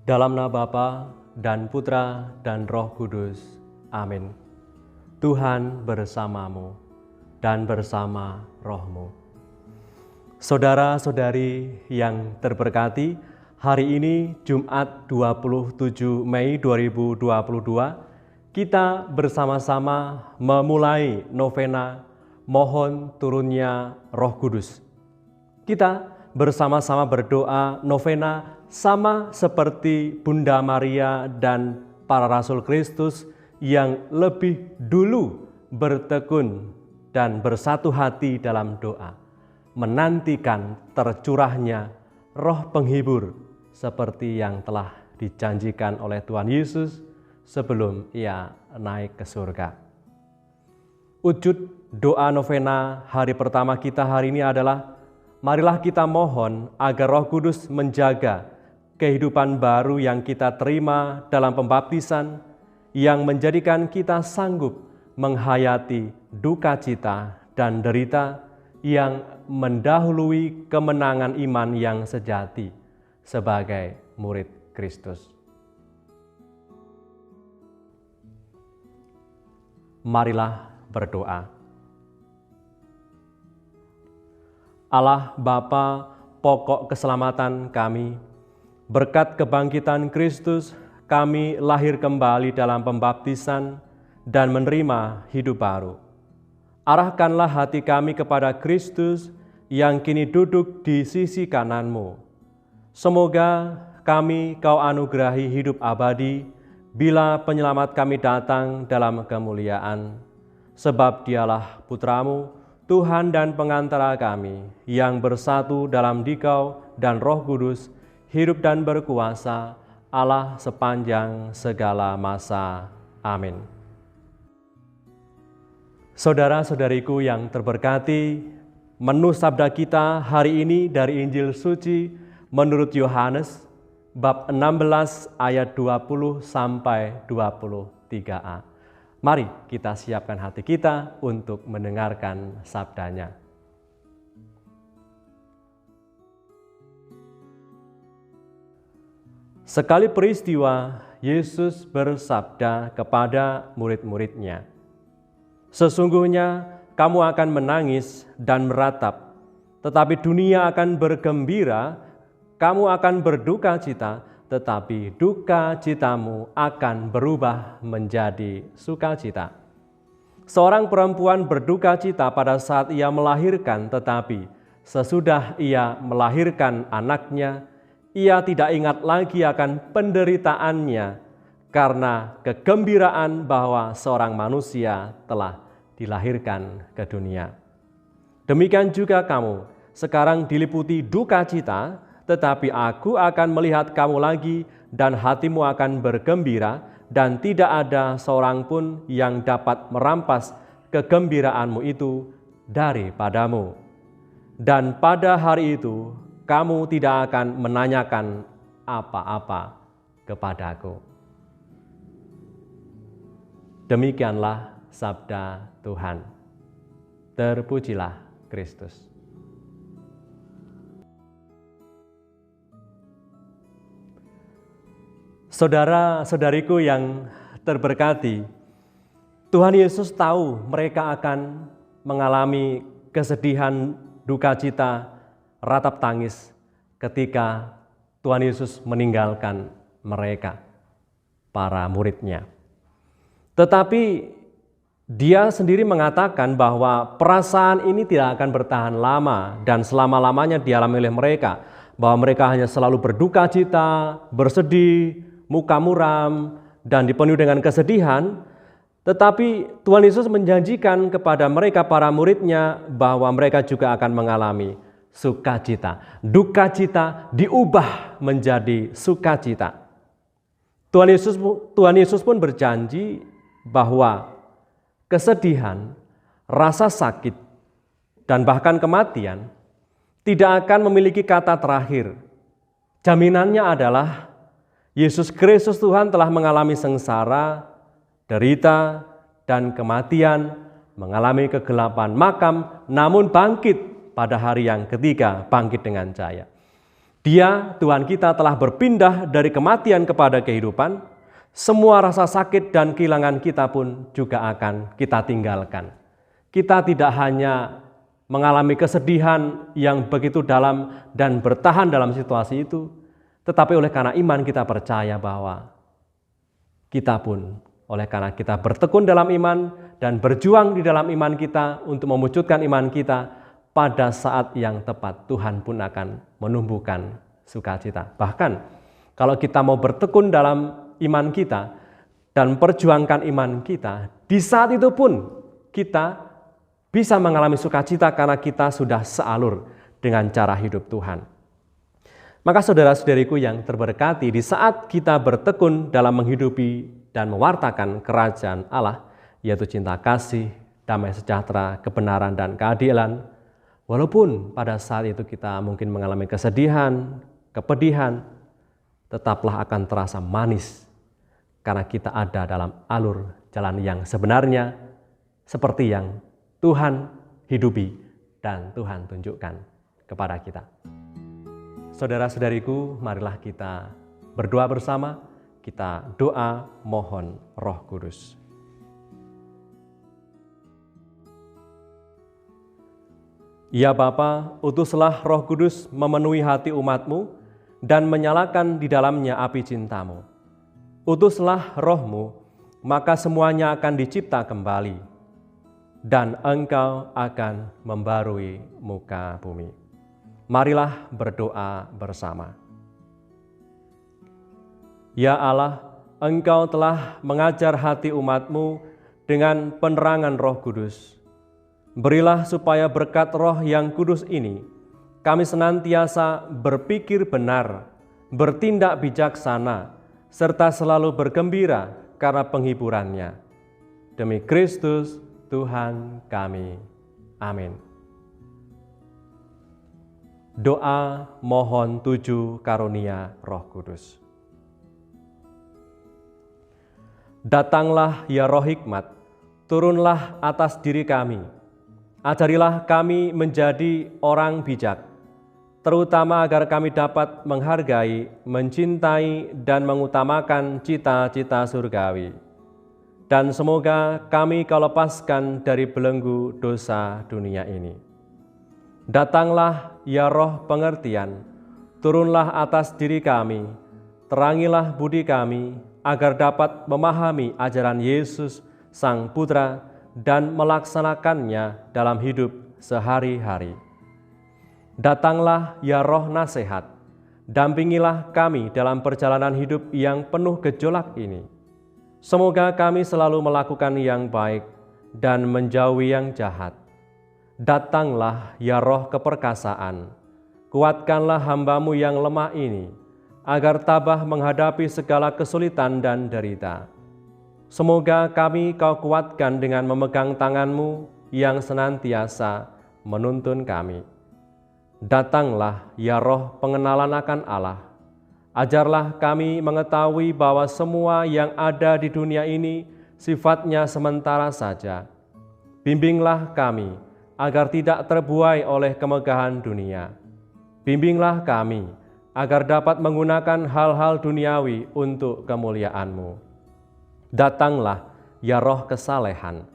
Dalam nama Bapa dan Putra dan Roh Kudus. Amin. Tuhan bersamamu dan bersama rohmu. Saudara-saudari yang terberkati, hari ini Jumat 27 Mei 2022, kita bersama-sama memulai novena mohon turunnya Roh Kudus. Kita bersama-sama berdoa novena sama seperti Bunda Maria dan para Rasul Kristus yang lebih dulu bertekun dan bersatu hati dalam doa, menantikan tercurahnya Roh Penghibur seperti yang telah dijanjikan oleh Tuhan Yesus sebelum Ia naik ke surga. Wujud doa novena hari pertama kita hari ini adalah, marilah kita mohon agar Roh Kudus menjaga kehidupan baru yang kita terima dalam pembaptisan, yang menjadikan kita sanggup menghayati duka cita dan derita yang mendahului kemenangan iman yang sejati sebagai murid Kristus. Marilah berdoa. Allah Bapa, pokok keselamatan kami, berkat kebangkitan Kristus, kami lahir kembali dalam pembaptisan dan menerima hidup baru. Arahkanlah hati kami kepada Kristus yang kini duduk di sisi kanan-Mu. Semoga kami Kau anugerahi hidup abadi bila penyelamat kami datang dalam kemuliaan. Sebab Dialah Putra-Mu, Tuhan dan pengantara kami, yang bersatu dalam Dikau dan Roh Kudus, hidup dan berkuasa Allah sepanjang segala masa. Amin. Saudara-saudariku yang terberkati, menu sabda kita hari ini dari Injil Suci menurut Yohanes bab 16 ayat 20 sampai 23a. Mari kita siapkan hati kita untuk mendengarkan sabdanya. Sekali peristiwa, Yesus bersabda kepada murid-muridnya, "Sesungguhnya kamu akan menangis dan meratap, tetapi dunia akan bergembira. Kamu akan berduka cita, tetapi duka citamu akan berubah menjadi sukacita." Seorang perempuan berduka cita pada saat ia melahirkan, tetapi sesudah ia melahirkan anaknya, ia tidak ingat lagi akan penderitaannya karena kegembiraan bahwa seorang manusia telah dilahirkan ke dunia. Demikian juga kamu, sekarang diliputi duka cita, tetapi aku akan melihat kamu lagi dan hatimu akan bergembira, dan tidak ada seorang pun yang dapat merampas kegembiraanmu itu daripadamu. Dan pada hari itu, kamu tidak akan menanyakan apa-apa kepadaku. Demikianlah sabda Tuhan. Terpujilah Kristus. Saudara-saudariku yang terberkati, Tuhan Yesus tahu mereka akan mengalami kesedihan, duka cita, ratap tangis ketika Tuhan Yesus meninggalkan mereka, para muridnya. Tetapi Dia sendiri mengatakan bahwa perasaan ini tidak akan bertahan lama dan selama-lamanya dialami oleh mereka, bahwa mereka hanya selalu berduka cita, bersedih, muka muram, dan dipenuhi dengan kesedihan. Tetapi Tuhan Yesus menjanjikan kepada mereka, para muridnya, bahwa mereka juga akan mengalami sukacita. Duka cita diubah menjadi sukacita. Tuhan Yesus pun berjanji bahwa kesedihan, rasa sakit, dan bahkan kematian tidak akan memiliki kata terakhir. Jaminannya adalah Yesus Kristus Tuhan telah mengalami sengsara, derita, dan kematian, mengalami kegelapan makam, namun bangkit pada hari yang ketiga, bangkit dengan cahaya. Dia, Tuhan kita, telah berpindah dari kematian kepada kehidupan. Semua rasa sakit dan kehilangan kita pun juga akan kita tinggalkan. Kita tidak hanya mengalami kesedihan yang begitu dalam dan bertahan dalam situasi itu, tetapi oleh karena iman kita percaya bahwa kita pun, oleh karena kita bertekun dalam iman dan berjuang di dalam iman kita untuk mewujudkan iman kita, pada saat yang tepat Tuhan pun akan menumbuhkan sukacita. Bahkan kalau kita mau bertekun dalam iman kita dan perjuangkan iman kita, di saat itu pun kita bisa mengalami sukacita karena kita sudah sealur dengan cara hidup Tuhan. Maka saudara-saudariku yang terberkati, di saat kita bertekun dalam menghidupi dan mewartakan kerajaan Allah, yaitu cinta kasih, damai sejahtera, kebenaran dan keadilan, walaupun pada saat itu kita mungkin mengalami kesedihan, kepedihan, tetaplah akan terasa manis karena kita ada dalam alur jalan yang sebenarnya seperti yang Tuhan hidupi dan Tuhan tunjukkan kepada kita. Saudara-saudariku, marilah kita berdoa bersama, kita doa mohon Roh Kudus. Ya Bapa, utuslah Roh Kudus memenuhi hati umat-Mu dan menyalakan di dalamnya api cinta-Mu. Utuslah Roh-Mu, maka semuanya akan dicipta kembali, dan Engkau akan membarui muka bumi. Marilah berdoa bersama. Ya Allah, Engkau telah mengajar hati umat-Mu dengan penerangan Roh Kudus. Berilah supaya berkat Roh yang kudus ini, kami senantiasa berpikir benar, bertindak bijaksana, serta selalu bergembira karena penghiburannya. Demi Kristus Tuhan kami. Amin. Doa mohon 7 karunia Roh Kudus. Datanglah ya Roh Hikmat, turunlah atas diri kami. Ajarilah kami menjadi orang bijak, terutama agar kami dapat menghargai, mencintai, dan mengutamakan cita-cita surgawi. Dan semoga kami kau lepaskan dari belenggu dosa dunia ini. Datanglah ya Roh pengertian, turunlah atas diri kami, terangilah budi kami, agar dapat memahami ajaran Yesus Sang Putra dan melaksanakannya dalam hidup sehari-hari. Datanglah ya Roh nasihat, dampingilah kami dalam perjalanan hidup yang penuh gejolak ini. Semoga kami selalu melakukan yang baik dan menjauhi yang jahat. Datanglah ya Roh keperkasaan, kuatkanlah hamba-Mu yang lemah ini, agar tabah menghadapi segala kesulitan dan derita. Semoga kami Kau kuatkan dengan memegang tangan-Mu yang senantiasa menuntun kami. Datanglah ya Roh pengenalan akan Allah, ajarlah kami mengetahui bahwa semua yang ada di dunia ini sifatnya sementara saja. Bimbinglah kami agar tidak terbuai oleh kemegahan dunia. Bimbinglah kami agar dapat menggunakan hal-hal duniawi untuk kemuliaan-Mu. Datanglah ya Roh kesalehan,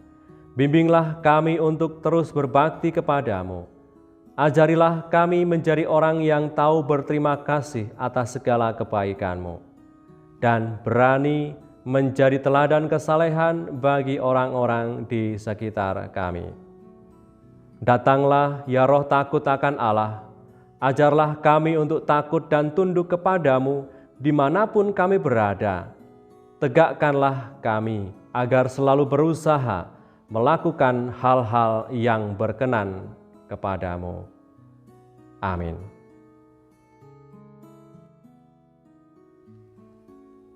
bimbinglah kami untuk terus berbakti kepada-Mu. Ajarilah kami menjadi orang yang tahu berterima kasih atas segala kebaikan-Mu dan berani menjadi teladan kesalehan bagi orang-orang di sekitar kami. Datanglah ya Roh takut akan Allah, ajarlah kami untuk takut dan tunduk kepada-Mu dimanapun kami berada. Tegakkanlah kami agar selalu berusaha melakukan hal-hal yang berkenan kepada-Mu. Amin.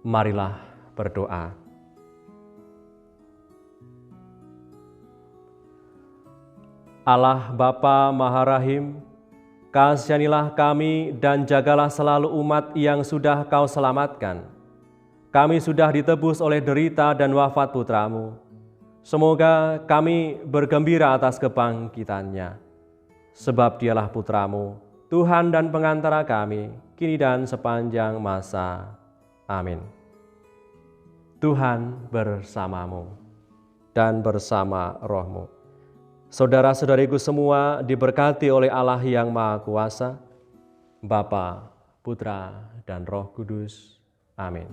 Marilah berdoa. Allah Bapa Maharahim, kasihanilah kami dan jagalah selalu umat yang sudah Kau selamatkan. Kami sudah ditebus oleh derita dan wafat Putra-Mu. Semoga kami bergembira atas kebangkitannya. Sebab Dialah Putra-Mu, Tuhan dan pengantara kami, kini dan sepanjang masa. Amin. Tuhan bersamamu dan bersama rohmu. Saudara-saudariku semua diberkati oleh Allah yang Maha Kuasa, Bapa, Putra, dan Roh Kudus. Amin.